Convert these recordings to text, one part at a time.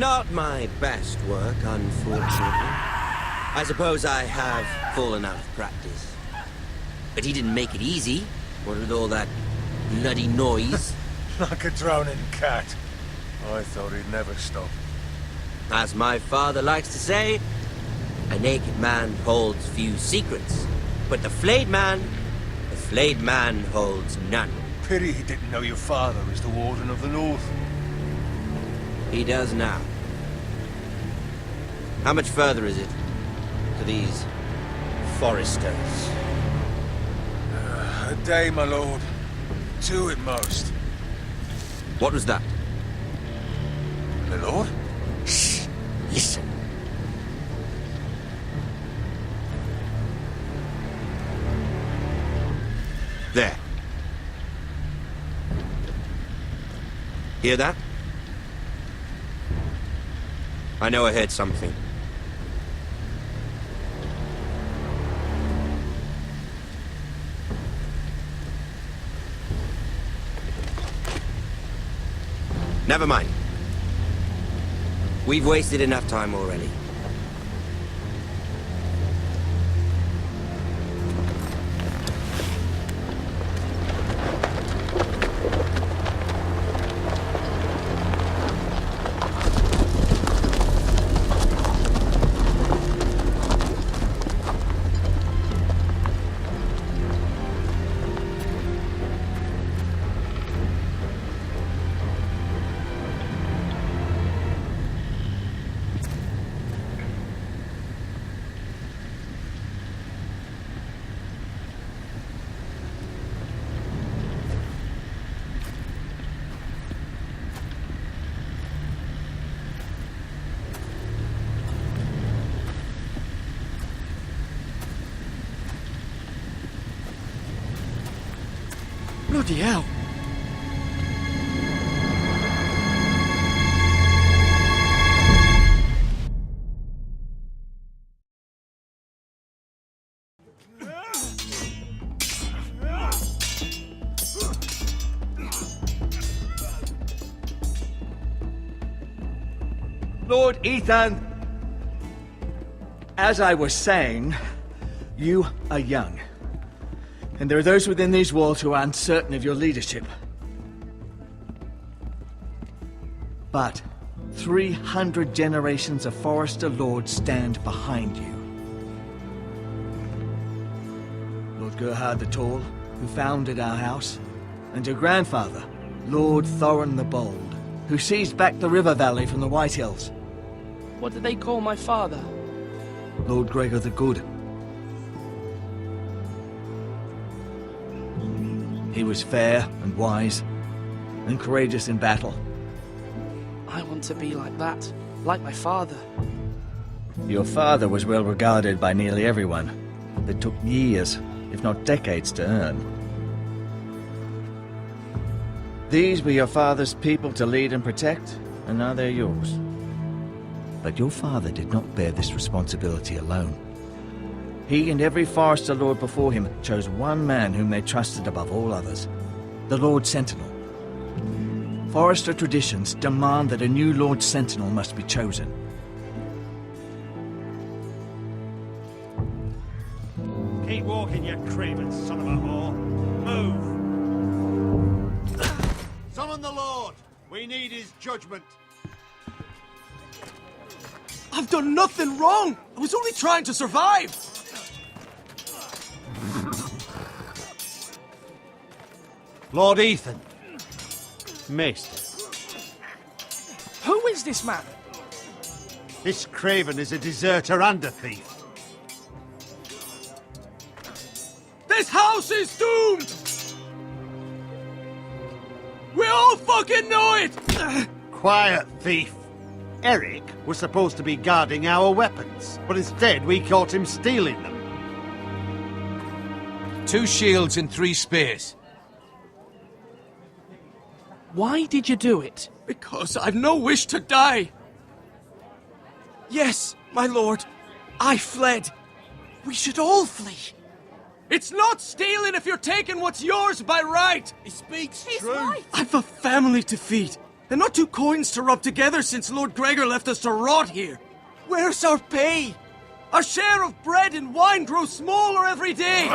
Not my best work, unfortunately. I suppose I have fallen out of practice. But he didn't make it easy, what with all that bloody noise. Like a drowning cat. I thought he'd never stop. As my father likes to say, a naked man holds few secrets. But the flayed man holds none. Pity he didn't know your father was the Warden of the North. He does now. How much further is it to these Forresters? A day, my lord. 2 at most. What was that? My lord? Shh! Listen. There. Hear that? I know I heard something. Never mind. We've wasted enough time already. Bloody hell. Lord Ethan, as I was saying, you are young. And there are those within these walls who are uncertain of your leadership. But 300 generations of Forrester lords stand behind you. Lord Gerhard the Tall, who founded our house, and your grandfather, Lord Thorin the Bold, who seized back the river valley from the White Hills. What did they call my father? Lord Gregor the Good. He was fair and wise, and courageous in battle. I want to be like that, like my father. Your father was well regarded by nearly everyone, but took years, if not decades, to earn. These were your father's people to lead and protect, and now they're yours. But your father did not bear this responsibility alone. He and every Forrester Lord before him chose one man whom they trusted above all others, the Lord Sentinel. Forrester traditions demand that a new Lord Sentinel must be chosen. Keep walking, you craven son of a whore. Move! Summon the Lord! We need his judgment. I've done nothing wrong! I was only trying to survive! Lord Ethan. Maester. Who is this man? This craven is a deserter and a thief. This house is doomed! We all fucking know it! Quiet, thief. Eric was supposed to be guarding our weapons, but instead we caught him stealing them. 2 shields and 3 spears. Why did you do it? Because I've no wish to die. Yes, my lord. I fled. We should all flee. It's not stealing if you're taking what's yours by right. He speaks He's true. right. I've a family to feed. And not two coins to rub together since Lord Gregor left us to rot here. Where's our pay? Our share of bread and wine grows smaller every day.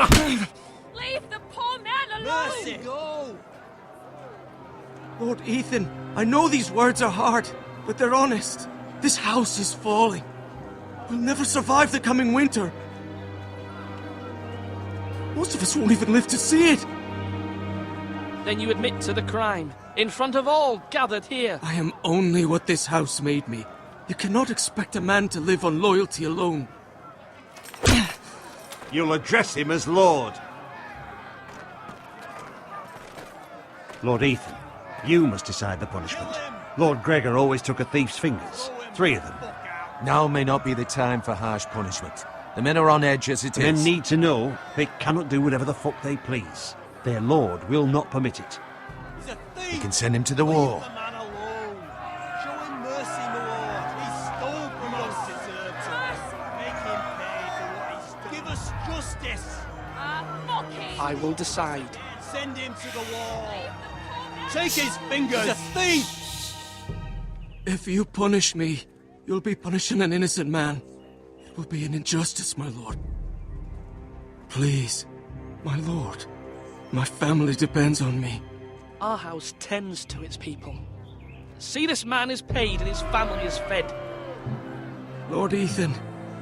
Leave the poor man alone! Mercy! Go! Lord Ethan, I know these words are hard, but they're honest. This house is falling. We'll never survive the coming winter. Most of us won't even live to see it. Then you admit to the crime, in front of all gathered here. I am only what this house made me. You cannot expect a man to live on loyalty alone. You'll address him as Lord. Lord Ethan, you must decide the punishment. Lord Gregor always took a thief's fingers. 3 of them. Now may not be the time for harsh punishment. The men are on edge as it The men is. need to know they cannot do whatever the fuck they please. Their lord will not permit it. He's a thief! You can send him to the wall. Leave the man alone. Show him mercy, my lord. He stole from us. Deserves it. Make him pay for what he stole. Give us justice. Mock him! I will decide. Send him to the wall. Leave the poor man Take his fingers. He's a thief! If you punish me, you'll be punishing an innocent man. It will be an injustice, my lord. Please, my lord. My family depends on me. Our house tends to its people. See, this man is paid and his family is fed. Lord Ethan,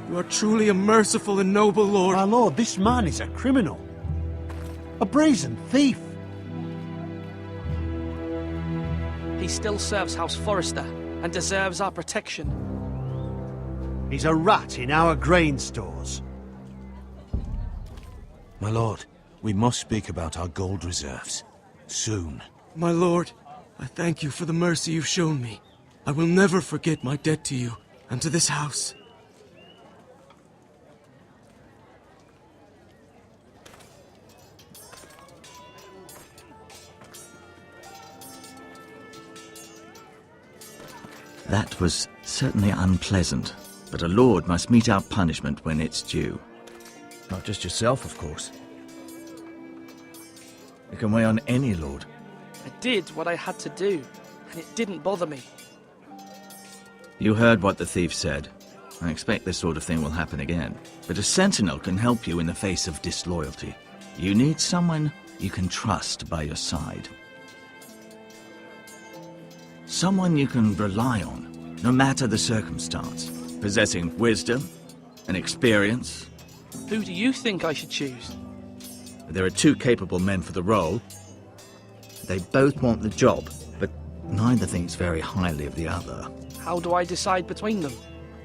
you are truly a merciful and noble lord. My lord, this man is a criminal. A brazen thief. He still serves House Forrester and deserves our protection. He's a rat in our grain stores. My lord, we must speak about our gold reserves. Soon. My lord, I thank you for the mercy you've shown me. I will never forget my debt to you and to this house. That was certainly unpleasant, but a lord must mete out punishment when it's due. Not just yourself, of course. It can weigh on any lord. I did what I had to do, and it didn't bother me. You heard what the thief said. I expect this sort of thing will happen again. But a sentinel can help you in the face of disloyalty. You need someone you can trust by your side. Someone you can rely on, no matter the circumstance. Possessing wisdom and experience. Who do you think I should choose? There are 2 capable men for the role. They both want the job, but neither thinks very highly of the other. How do I decide between them?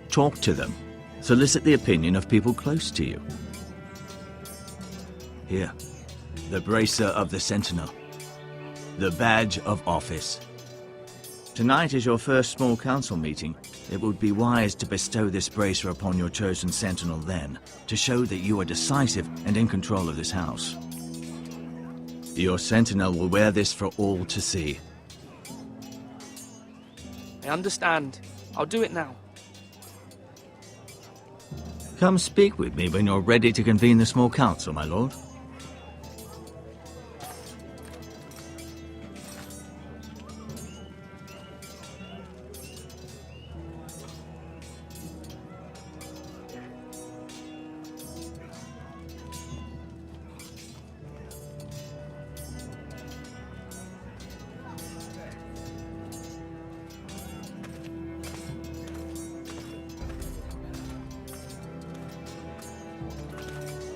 Talk to them. Solicit the opinion of people close to you. Here, the bracer of the Sentinel. The badge of office. Tonight is your first small council meeting. It would be wise to bestow this bracer upon your chosen sentinel then, to show that you are decisive and in control of this house. Your sentinel will wear this for all to see. I understand. I'll do it now. Come speak with me when you're ready to convene the small council, my lord.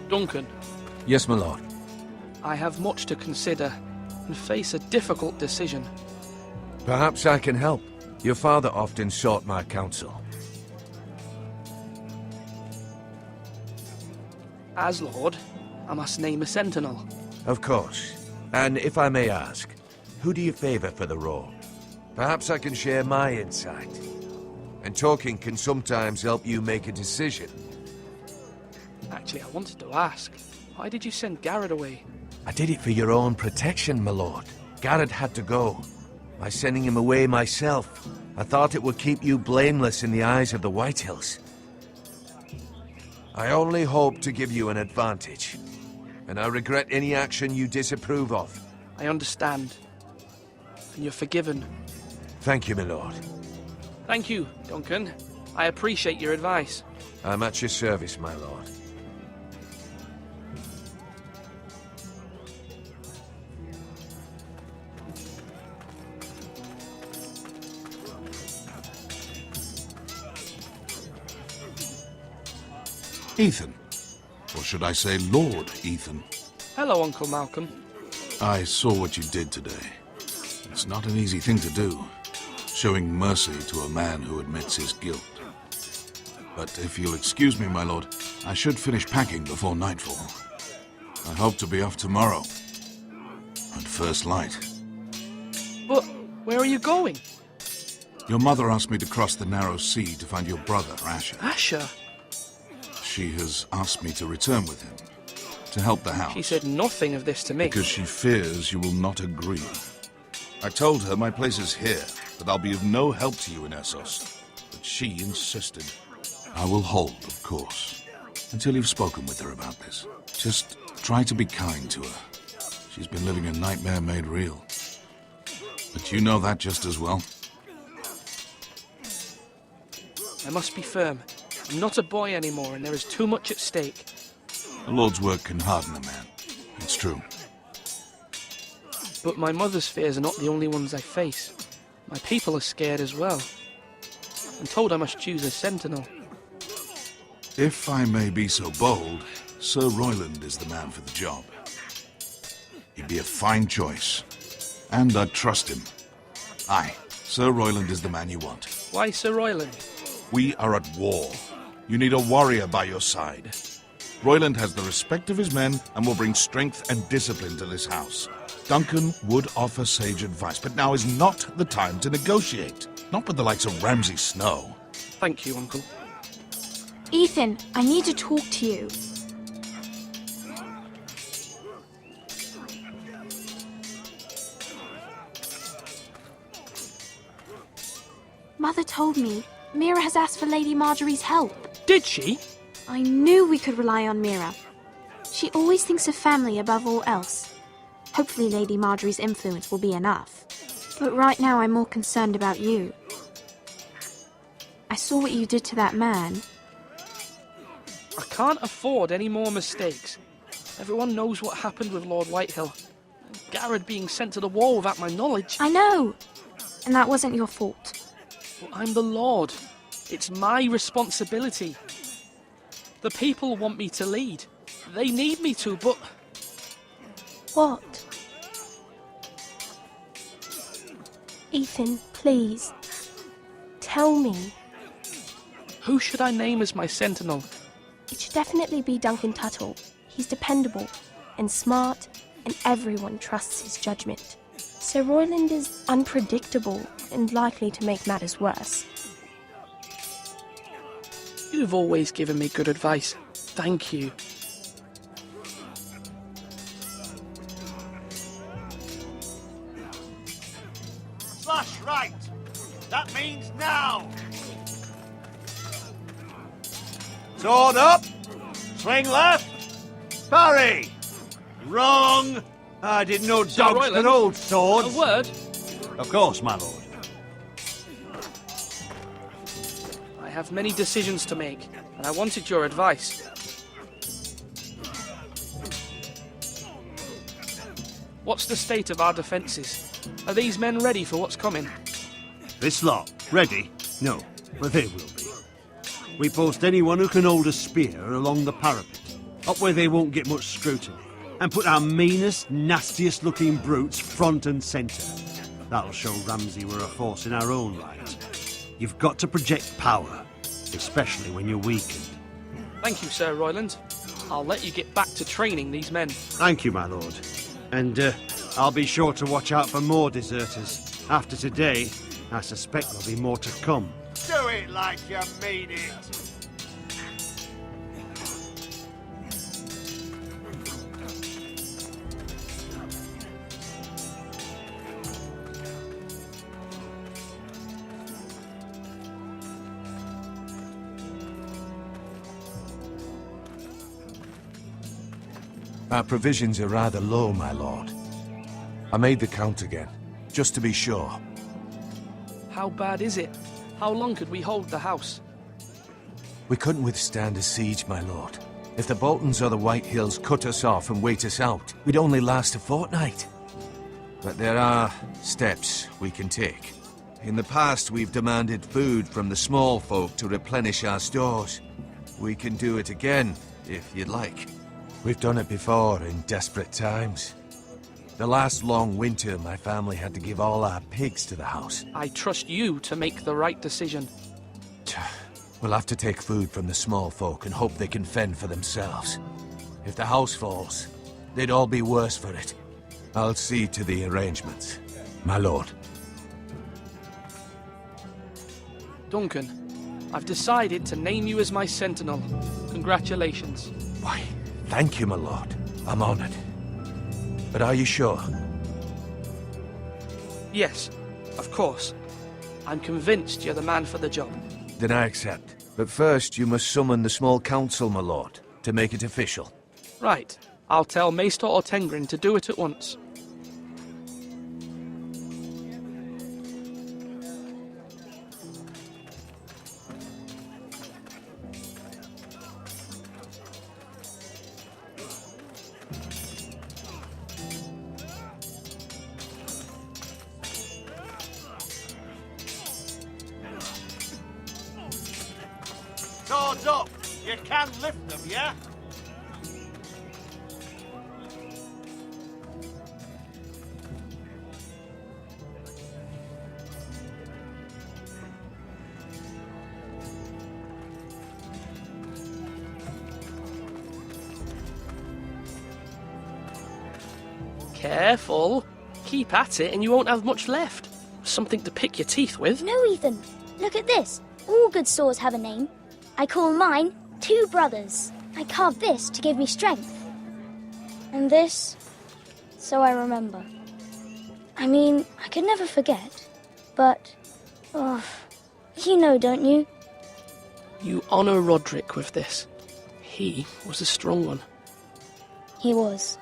Duncan, Yes, my lord. I have much to consider and face a difficult decision. Perhaps I can help. Your father often sought my counsel. As Lord, I must name a sentinel. Of course. And if I may ask, who do you favor for the role? Perhaps I can share my insight. And talking can sometimes help you make a decision. Actually, I wanted to ask, why did you send Garrett away? I did it for your own protection, my lord. Garrett had to go. By sending him away myself, I thought it would keep you blameless in the eyes of the Whitehills. I only hope to give you an advantage, and I regret any action you disapprove of. I understand. And you're forgiven. Thank you, my lord. Thank you, Duncan. I appreciate your advice. I'm at your service, my lord. Ethan. Or should I say Lord Ethan? Hello, Uncle Malcolm. I saw what you did today. It's not an easy thing to do, showing mercy to a man who admits his guilt. But if you'll excuse me, my lord, I should finish packing before nightfall. I hope to be off tomorrow. At first light. But where are you going? Your mother asked me to cross the narrow sea to find your brother, Asher. Asher? She has asked me to return with him, to help the house. She said nothing of this to me. Because she fears you will not agree. I told her my place is here, that I'll be of no help to you in Essos. But she insisted. I will hold, of course, until you've spoken with her about this. Just try to be kind to her. She's been living a nightmare made real. But you know that just as well. I must be firm. I'm not a boy anymore, and there is too much at stake. The Lord's work can harden a man. It's true. But my mother's fears are not the only ones I face. My people are scared as well. I'm told I must choose a sentinel. If I may be so bold, Sir Royland is the man for the job. He'd be a fine choice. And I'd trust him. Aye, Sir Royland is the man you want. Why Sir Royland? We are at war. You need a warrior by your side. Royland has the respect of his men and will bring strength and discipline to this house. Duncan would offer sage advice, but now is not the time to negotiate. Not with the likes of Ramsay Snow. Thank you, Uncle. Ethan, I need to talk to you. Mother told me Mira has asked for Lady Marjorie's help. Did she? I knew we could rely on Mira. She always thinks of family above all else. Hopefully Lady Marjorie's influence will be enough. But right now I'm more concerned about you. I saw what you did to that man. I can't afford any more mistakes. Everyone knows what happened with Lord Whitehill. Garrett being sent to the war without my knowledge. I know! And that wasn't your fault. Well, I'm the Lord. It's my responsibility. The people want me to lead. They need me to, but... What? Ethan, please. Tell me. Who should I name as my sentinel? It should definitely be Duncan Tuttle. He's dependable and smart, and everyone trusts his judgment. Sir Royland is unpredictable and likely to make matters worse. You've always given me good advice. Thank you. Slash right! That means now! Sword up! Swing left! Parry! Wrong! I didn't know Sir dogs Royland, could hold swords. A word? Of course, my lord. I have many decisions to make, and I wanted your advice. What's the state of our defences? Are these men ready for what's coming? This lot, ready? No, but they will be. We post anyone who can hold a spear along the parapet, up where they won't get much scrutiny, and put our meanest, nastiest looking brutes front and centre. That'll show Ramsay we're a force in our own right. You've got to project power, especially when you're weakened. Thank you, Sir Royland. I'll let you get back to training these men. Thank you, my lord. And I'll be sure to watch out for more deserters. After today, I suspect there'll be more to come. Do it like you mean it! Our provisions are rather low, my lord. I made the count again, just to be sure. How bad is it? How long could we hold the house? We couldn't withstand a siege, my lord. If the Boltons or the White Hills cut us off and wait us out, we'd only last a fortnight. But there are steps we can take. In the past, we've demanded food from the small folk to replenish our stores. We can do it again, if you'd like. We've done it before in desperate times. The last long winter, my family had to give all our pigs to the house. I trust you to make the right decision. We'll have to take food from the small folk and hope they can fend for themselves. If the house falls, they'd all be worse for it. I'll see to the arrangements, my lord. Duncan, I've decided to name you as my sentinel. Congratulations. Why, thank you, my lord. I'm honored. But are you sure? Yes, of course. I'm convinced you're the man for the job. Then I accept. But first, you must summon the small council, my lord, to make it official. Right. I'll tell Maester Ortengrin to do it at once. Swords up! You can lift them, yeah? Careful. Keep at it and you won't have much left. Something to pick your teeth with. No, Ethan. Look at this. All good swords have a name. I call mine Two Brothers. I carved this to give me strength. And this, so I remember. I mean, I could never forget. But, you know, don't you? You honor Roderick with this. He was a strong one. He was.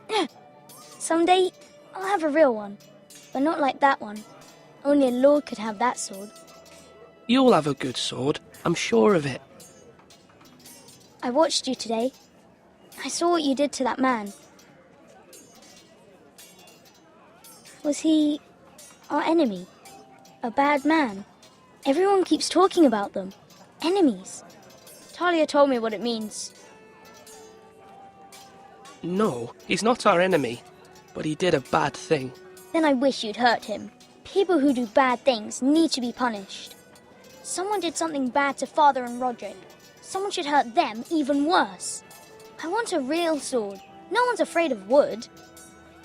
Yeah. Someday, I'll have a real one. But not like that one. Only a lord could have that sword. You'll have a good sword. I'm sure of it. I watched you today. I saw what you did to that man. Was he our enemy? A bad man? Everyone keeps talking about them. Enemies. Talia told me what it means. No, he's not our enemy. But he did a bad thing. Then I wish you'd hurt him. People who do bad things need to be punished. Someone did something bad to Father and Roderick. Someone should hurt them even worse. I want a real sword. No one's afraid of wood.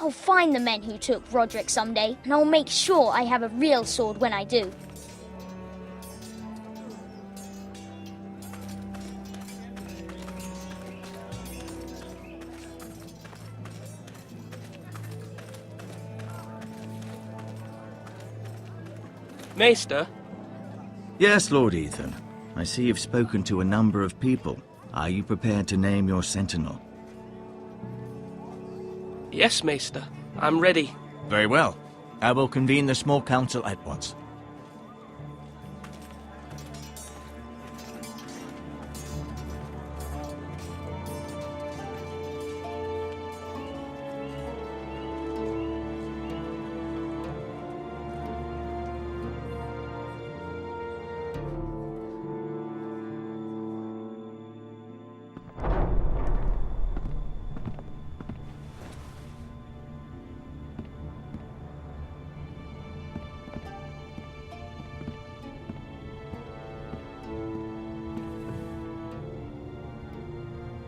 I'll find the men who took Roderick someday, and I'll make sure I have a real sword when I do. Maester? Yes, Lord Ethan. I see you've spoken to a number of people. Are you prepared to name your sentinel? Yes, Maester. I'm ready. Very well. I will convene the small council at once.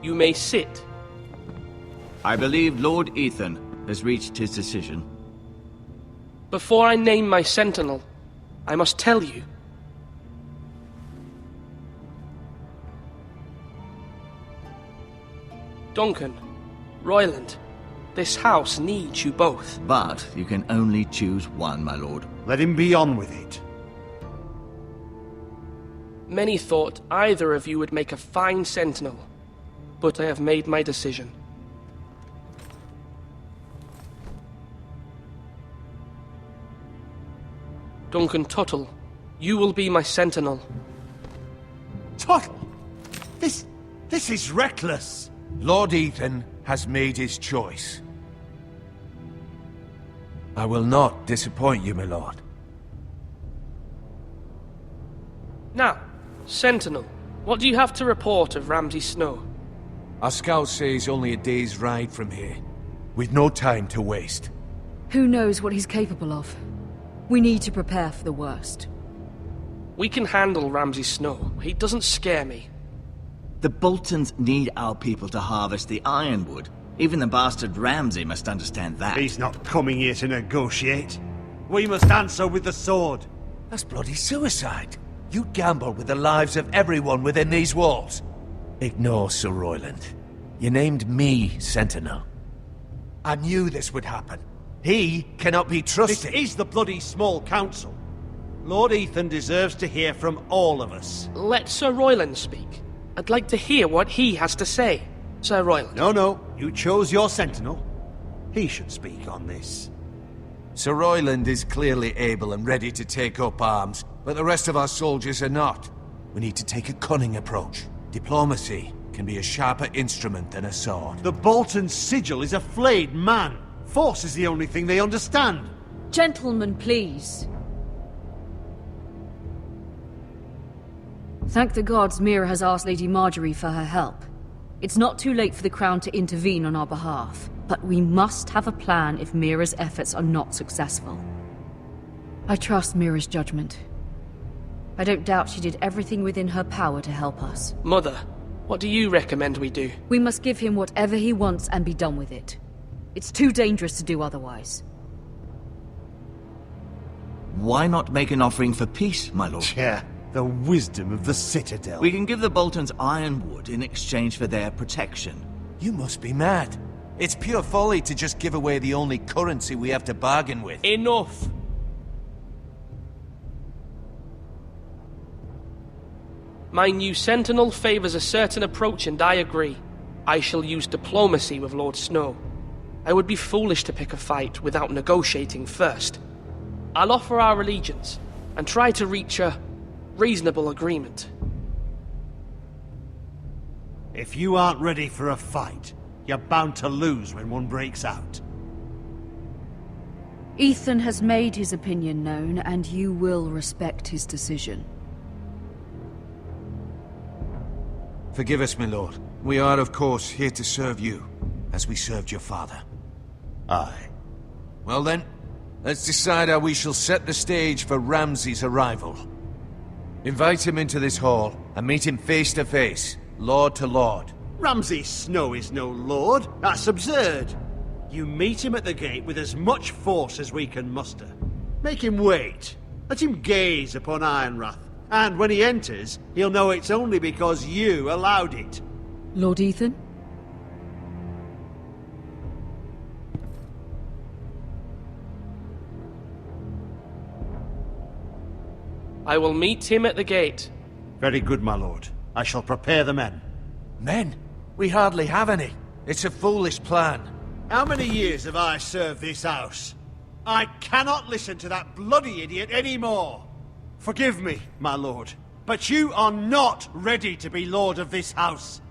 You may sit. I believe Lord Ethan has reached his decision. Before I name my sentinel, I must tell you. Duncan, Royland, this house needs you both. But you can only choose one, my lord. Let him be on with it. Many thought either of you would make a fine sentinel, but I have made my decision. Duncan Tuttle, you will be my sentinel. Tuttle! This is reckless! Lord Ethan has made his choice. I will not disappoint you, my lord. Now, Sentinel, what do you have to report of Ramsay Snow? Our scouts say he's only a day's ride from here. We've no time to waste. Who knows what he's capable of? We need to prepare for the worst. We can handle Ramsay Snow. He doesn't scare me. The Boltons need our people to harvest the ironwood. Even the bastard Ramsay must understand that. He's not coming here to negotiate. We must answer with the sword. That's bloody suicide. You gamble with the lives of everyone within these walls. Ignore Sir Royland. You named me Sentinel. I knew this would happen. He cannot be trusted. This is the bloody small council. Lord Ethan deserves to hear from all of us. Let Sir Royland speak. I'd like to hear what he has to say. Sir Royland. No. You chose your sentinel. He should speak on this. Sir Royland is clearly able and ready to take up arms, but the rest of our soldiers are not. We need to take a cunning approach. Diplomacy can be a sharper instrument than a sword. The Bolton sigil is a flayed man. Force is the only thing they understand. Gentlemen, please. Thank the gods Mira has asked Lady Marjorie for her help. It's not too late for the Crown to intervene on our behalf, but we must have a plan if Mira's efforts are not successful. I trust Mira's judgment. I don't doubt she did everything within her power to help us. Mother, what do you recommend we do? We must give him whatever he wants and be done with it. It's too dangerous to do otherwise. Why not make an offering for peace, my lord? Yeah, the wisdom of the Citadel. We can give the Boltons ironwood in exchange for their protection. You must be mad. It's pure folly to just give away the only currency we have to bargain with. Enough! My new sentinel favors a certain approach, and I agree. I shall use diplomacy with Lord Snow. I would be foolish to pick a fight without negotiating first. I'll offer our allegiance, and try to reach a reasonable agreement. If you aren't ready for a fight, you're bound to lose when one breaks out. Ethan has made his opinion known, and you will respect his decision. Forgive us, my lord. We are, of course, here to serve you, as we served your father. Aye. Well then, let's decide how we shall set the stage for Ramsay's arrival. Invite him into this hall, and meet him face to face, lord to lord. Ramsay Snow is no lord. That's absurd. You meet him at the gate with as much force as we can muster. Make him wait. Let him gaze upon Ironrath. And when he enters, he'll know it's only because you allowed it. Lord Ethan? I will meet him at the gate. Very good, my lord. I shall prepare the men. Men? We hardly have any. It's a foolish plan. How many years have I served this house? I cannot listen to that bloody idiot anymore. Forgive me, my lord, but you are not ready to be lord of this house.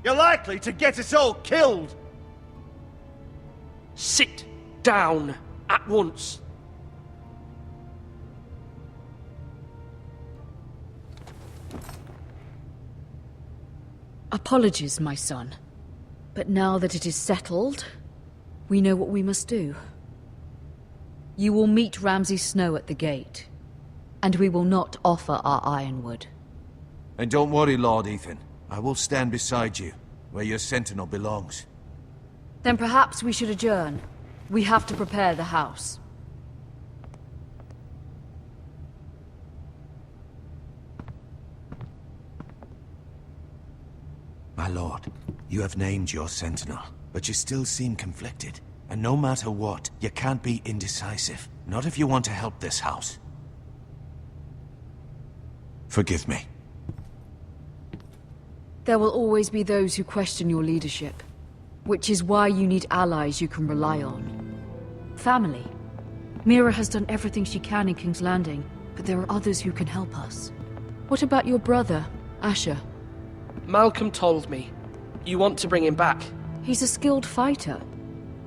You're likely to get us all killed. Sit down at once. Apologies, my son. But now that it is settled, we know what we must do. You will meet Ramsay Snow at the gate, and we will not offer our ironwood. And don't worry, Lord Ethan. I will stand beside you, where your sentinel belongs. Then perhaps we should adjourn. We have to prepare the house. My lord, you have named your sentinel, but you still seem conflicted. And no matter what, you can't be indecisive. Not if you want to help this house. Forgive me. There will always be those who question your leadership, which is why you need allies you can rely on. Family. Mira has done everything she can in King's Landing, but there are others who can help us. What about your brother, Asher? Malcolm told me. You want to bring him back? He's a skilled fighter.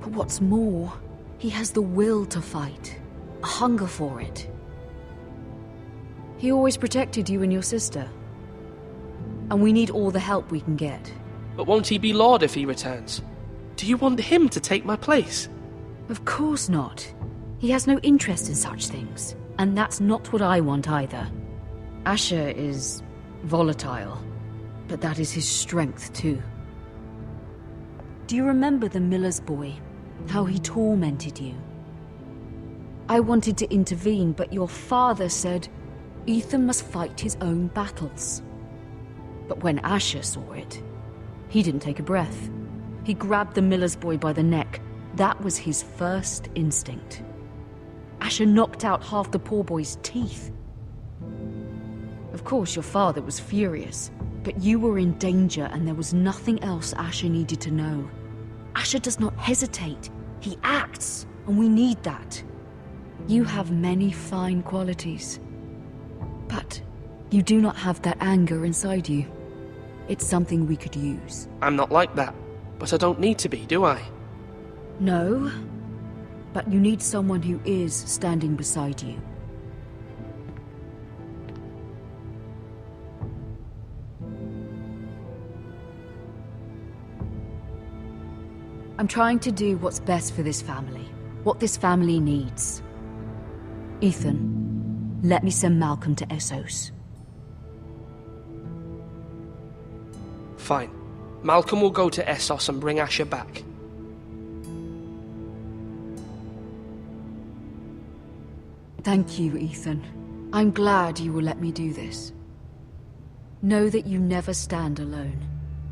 But what's more, he has the will to fight. A hunger for it. He always protected you and your sister. And we need all the help we can get. But won't he be Lord if he returns? Do you want him to take my place? Of course not. He has no interest in such things. And that's not what I want either. Asher is volatile, but that is his strength too. Do you remember the miller's boy? How he tormented you? I wanted to intervene, but your father said Ethan must fight his own battles. But when Asher saw it, he didn't take a breath. He grabbed the miller's boy by the neck. That was his first instinct. Asher knocked out half the poor boy's teeth. Of course, your father was furious, but you were in danger and there was nothing else Asher needed to know. Asher does not hesitate. He acts, and we need that. You have many fine qualities. But you do not have that anger inside you. It's something we could use. I'm not like that, but I don't need to be, do I? No, but you need someone who is standing beside you. I'm trying to do what's best for this family, what this family needs. Ethan, let me send Malcolm to Essos. Fine. Malcolm will go to Essos and bring Asher back. Thank you, Ethan. I'm glad you will let me do this. Know that you never stand alone.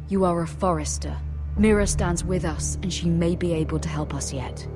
You are a Forrester. Mira stands with us, and she may be able to help us yet.